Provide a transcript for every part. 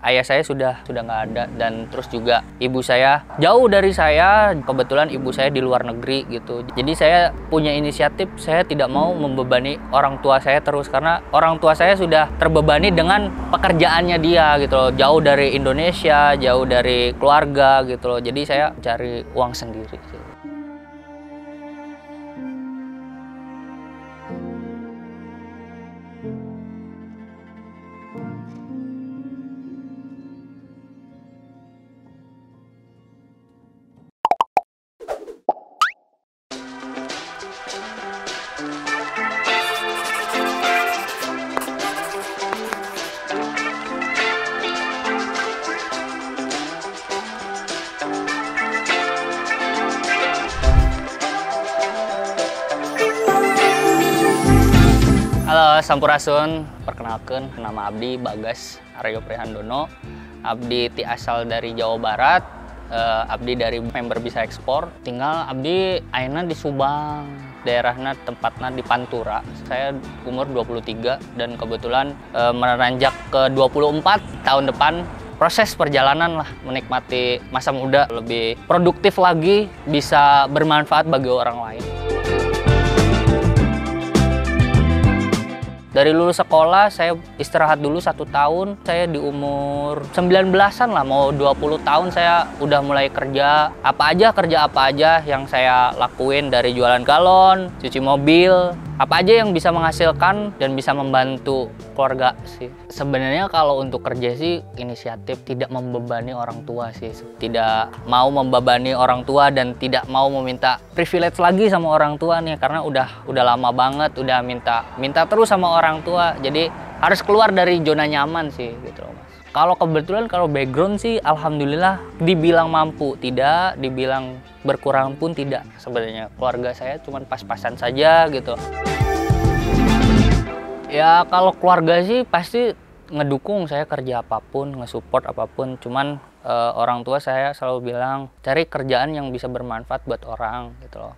ayah saya sudah nggak ada, dan terus juga ibu saya jauh dari saya. Kebetulan ibu saya di luar negeri gitu. Jadi saya punya inisiatif, saya tidak mau membebani orang tua saya terus, karena orang tua saya sudah terbebani dengan pekerjaannya dia gitu loh. Jauh dari Indonesia, jauh dari keluarga gitu loh. Jadi saya cari uang sendiri gitu. Halo Sampurasun, perkenalkan nama Abdi Bagas Aryo Prihandono. Abdi ti asal dari Jawa Barat. Abdi dari member Bisa Ekspor. Tinggal Abdi ayeuna di Subang, daerahnya tempatnya di Pantura. Saya umur 23 dan kebetulan menanjak ke 24 tahun depan. Proses perjalanan lah, menikmati masa muda lebih produktif lagi, bisa bermanfaat bagi orang lain. Dari lulus sekolah, saya istirahat dulu 1 tahun. Saya di umur 19-an lah, mau 20 tahun saya udah mulai kerja. Kerja apa aja yang saya lakuin, dari jualan galon, cuci mobil, apa aja yang bisa menghasilkan dan bisa membantu keluarga sih. Sebenarnya kalau untuk kerja sih, inisiatif tidak membebani orang tua sih. Tidak mau membebani orang tua dan tidak mau meminta privilege lagi sama orang tua nih, karena udah lama banget udah minta terus sama orang tua. Jadi harus keluar dari zona nyaman sih gitu loh, Mas. Kalau kebetulan kalau background sih alhamdulillah, dibilang mampu tidak, dibilang berkurang pun tidak. Sebenarnya keluarga saya cuma pas-pasan saja gitu. Ya kalau keluarga sih pasti ngedukung saya kerja apapun, ngesupport apapun. Cuman orang tua saya selalu bilang cari kerjaan yang bisa bermanfaat buat orang gitu loh.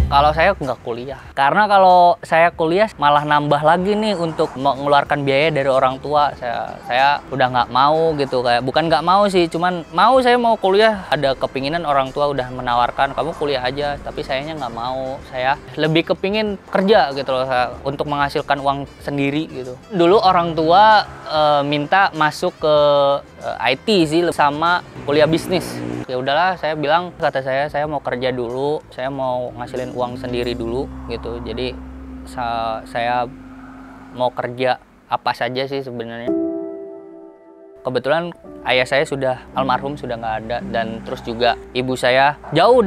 Kalau saya nggak kuliah, karena kalau saya kuliah malah nambah lagi nih untuk mengeluarkan biaya dari orang tua. Saya udah nggak mau gitu, kayak bukan nggak mau sih, cuman saya mau kuliah. Ada kepinginan orang tua udah menawarkan kamu kuliah aja, tapi sayanya nggak mau. Saya lebih kepingin kerja gitu loh, untuk menghasilkan uang sendiri gitu. Dulu orang tua minta masuk ke IT sih sama kuliah bisnis. Ya udahlah, saya bilang, kata saya mau kerja dulu, saya mau ngasilin uang sendiri dulu gitu. Jadi saya mau kerja apa saja sih sebenarnya. Kebetulan ayah saya sudah almarhum, sudah nggak ada, dan terus juga ibu saya jauh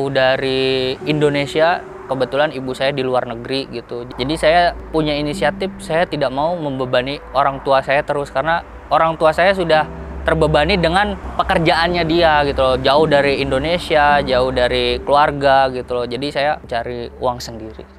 dari Indonesia. Kebetulan ibu saya di luar negeri gitu. Jadi saya punya inisiatif, saya tidak mau membebani orang tua saya terus, karena orang tua saya sudah terbebani dengan pekerjaannya dia gitu loh. Jauh dari Indonesia, jauh dari keluarga gitu loh. Jadi saya cari uang sendiri.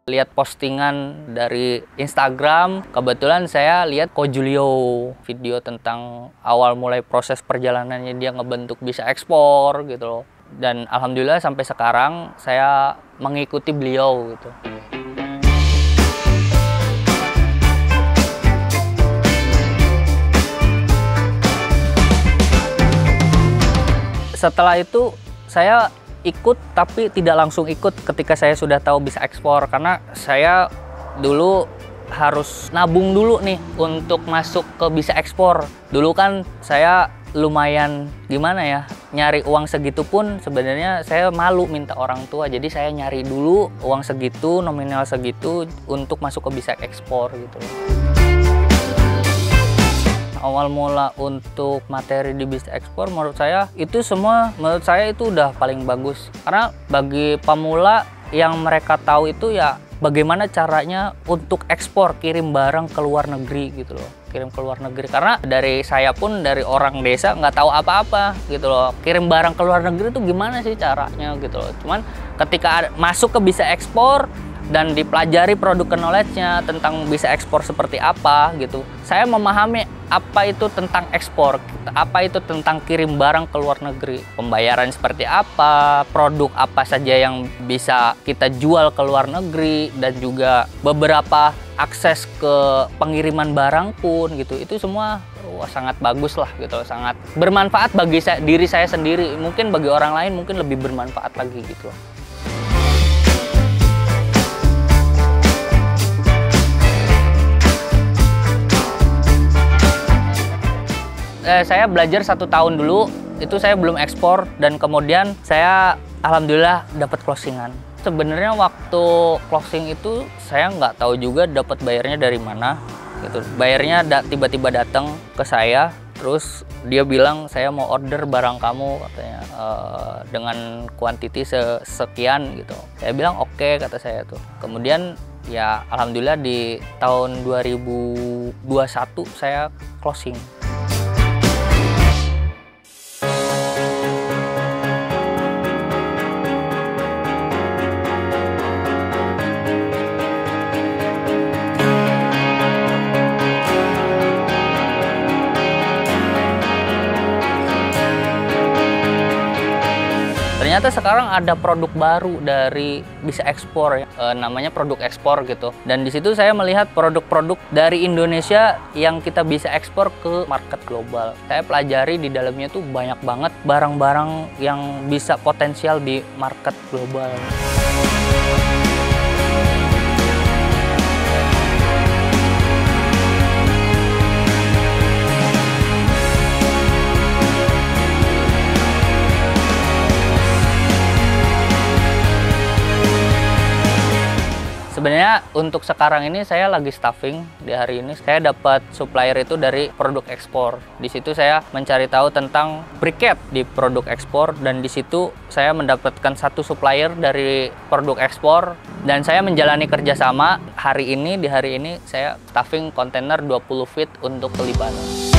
Lihat postingan dari Instagram, kebetulan saya lihat Ko Julio, video tentang awal mulai proses perjalanannya dia ngebentuk Bisa Ekspor gitu loh. Dan alhamdulillah sampai sekarang saya mengikuti beliau gitu. Setelah itu saya ikut, tapi tidak langsung ikut ketika saya sudah tahu Bisa Ekspor, karena saya dulu harus nabung dulu nih untuk masuk ke Bisa Ekspor. Dulu kan saya lumayan gimana ya, nyari uang segitu pun sebenarnya saya malu minta orang tua. Jadi saya nyari dulu uang segitu, nominal segitu untuk masuk ke Bisa Ekspor gitu. Awal mula untuk materi di Bisa Ekspor menurut saya itu udah paling bagus, karena bagi pemula yang mereka tahu itu ya bagaimana caranya untuk ekspor, kirim barang ke luar negeri gitu loh. kirim ke luar negeri, karena dari saya pun dari orang desa nggak tahu apa-apa gitu loh, kirim barang ke luar negeri itu gimana sih caranya gitu loh. Cuman ketika masuk ke bisa ekspor dan dipelajari produk knowledge-nya tentang bisa ekspor seperti apa gitu, saya memahami apa itu tentang ekspor, apa itu tentang kirim barang ke luar negeri, pembayaran seperti apa, produk apa saja yang bisa kita jual ke luar negeri, dan juga beberapa akses ke pengiriman barang pun gitu. Itu semua sangat bagus lah gitu, sangat bermanfaat bagi diri saya sendiri, mungkin bagi orang lain mungkin lebih bermanfaat lagi gitu. Saya belajar 1 tahun dulu, itu saya belum ekspor, dan kemudian saya alhamdulillah dapat closingan. Sebenarnya waktu closing itu saya nggak tahu juga dapat bayarnya dari mana gitu. Bayarnya tiba-tiba datang ke saya, terus dia bilang saya mau order barang kamu katanya dengan kuantiti sekian gitu. Saya bilang oke, kata saya tuh. Kemudian ya alhamdulillah di tahun 2021 saya closing. Ternyata sekarang ada produk baru dari bisa ekspor ya, namanya produk ekspor gitu. Dan di situ saya melihat produk-produk dari Indonesia yang kita bisa ekspor ke market global. Saya pelajari di dalamnya tuh banyak banget barang-barang yang bisa potensial di market global. Sebenarnya untuk sekarang ini saya lagi staffing di hari ini. Saya dapat supplier itu dari produk ekspor. Di situ saya mencari tahu tentang briquette di produk ekspor, dan di situ saya mendapatkan satu supplier dari produk ekspor, dan saya menjalani kerjasama hari ini. Di hari ini saya staffing kontainer 20 feet untuk ke Libanon.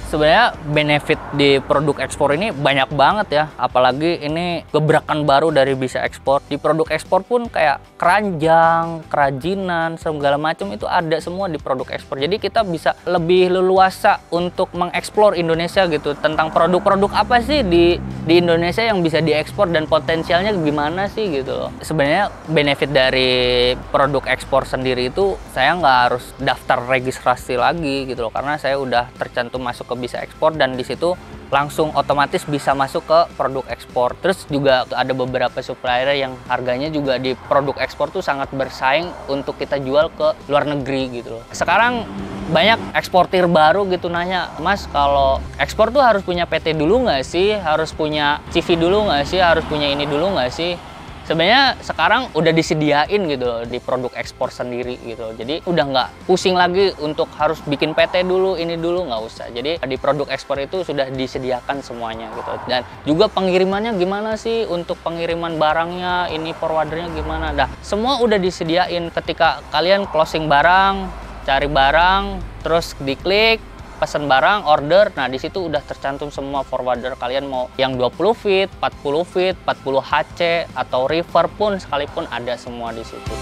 Sebenarnya benefit di produk ekspor ini banyak banget ya, apalagi ini gebrakan baru dari bisa ekspor. Di produk ekspor pun kayak keranjang, kerajinan, segala macam itu ada semua di produk ekspor. Jadi kita bisa lebih leluasa untuk mengeksplor Indonesia gitu, tentang produk-produk apa sih di Indonesia yang bisa diekspor dan potensialnya gimana sih gitu loh. Sebenarnya benefit dari produk ekspor sendiri itu saya nggak harus daftar registrasi lagi gitu loh, karena saya udah tercantum masuk ke bisa ekspor, dan di situ langsung otomatis bisa masuk ke produk ekspor. Terus juga ada beberapa supplier yang harganya juga di produk ekspor tuh sangat bersaing untuk kita jual ke luar negeri gitu loh. Sekarang banyak eksportir baru gitu nanya, Mas kalau ekspor tuh harus punya PT dulu nggak sih? Harus punya CV dulu nggak sih? Harus punya ini dulu nggak sih? Sebenarnya sekarang udah disediain gitu loh di produk ekspor sendiri gitu. Jadi udah nggak pusing lagi untuk harus bikin PT dulu, ini dulu, nggak usah. Jadi di produk ekspor itu sudah disediakan semuanya gitu. Dan juga pengirimannya gimana sih, untuk pengiriman barangnya, ini forwardernya gimana. Dah semua udah disediain. Ketika kalian closing barang, cari barang, terus diklik pesan barang, order, nah di situ udah tercantum semua forwarder kalian, mau yang 20 feet, 40 feet, 40 HC atau river pun sekalipun ada semua di situ.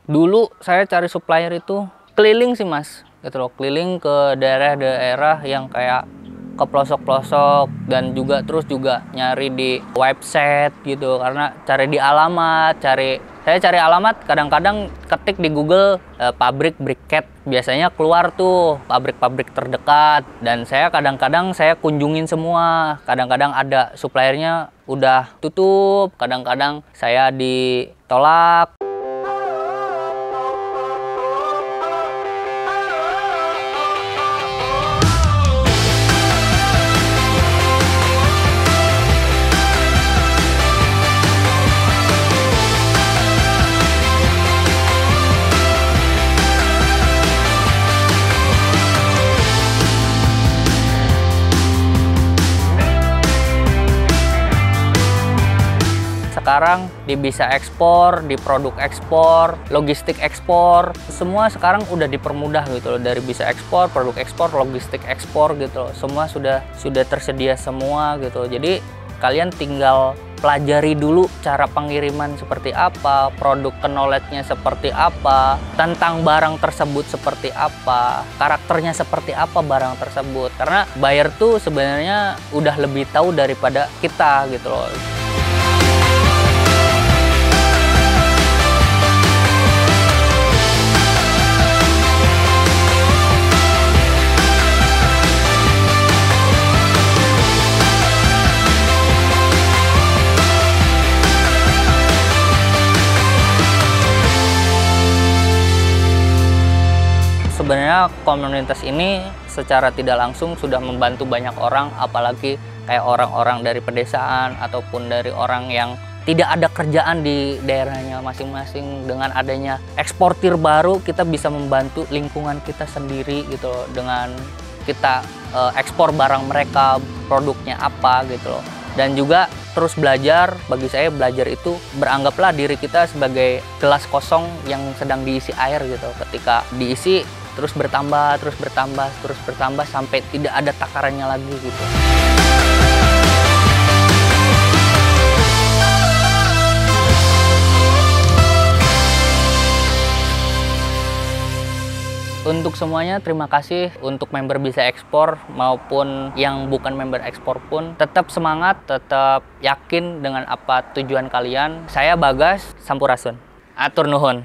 Dulu saya cari supplier itu keliling sih Mas, gitu loh, keliling ke daerah-daerah yang kayak ke pelosok-pelosok, dan juga terus juga nyari di website gitu, karena cari di alamat, saya cari alamat, kadang-kadang ketik di Google pabrik briquette, biasanya keluar tuh pabrik-pabrik terdekat, dan saya kadang-kadang saya kunjungin semua. Kadang-kadang ada suppliernya udah tutup, kadang-kadang saya ditolak. sekarang di bisa ekspor, di produk ekspor, logistik ekspor, semua sekarang udah dipermudah gitu loh, dari bisa ekspor, produk ekspor, logistik ekspor gitu loh. Semua sudah tersedia semua gitu. Jadi kalian tinggal pelajari dulu cara pengiriman seperti apa, produk knowledge-nya seperti apa, tentang barang tersebut seperti apa, karakternya seperti apa barang tersebut. Karena buyer tuh sebenarnya udah lebih tahu daripada kita gitu loh. Sebenarnya komunitas ini secara tidak langsung sudah membantu banyak orang, apalagi kayak orang-orang dari pedesaan ataupun dari orang yang tidak ada kerjaan di daerahnya masing-masing. Dengan adanya eksportir baru, kita bisa membantu lingkungan kita sendiri gitu loh, dengan kita ekspor barang mereka, produknya apa gitu loh. Dan juga terus belajar. Bagi saya belajar itu beranggaplah diri kita sebagai gelas kosong yang sedang diisi air gitu. Ketika diisi terus bertambah, terus bertambah, terus bertambah sampai tidak ada takarannya lagi gitu. Untuk semuanya terima kasih. Untuk member bisa ekspor maupun yang bukan member ekspor pun tetap semangat, tetap yakin dengan apa tujuan kalian. Saya Bagas Sampurasun. Atur nuhun.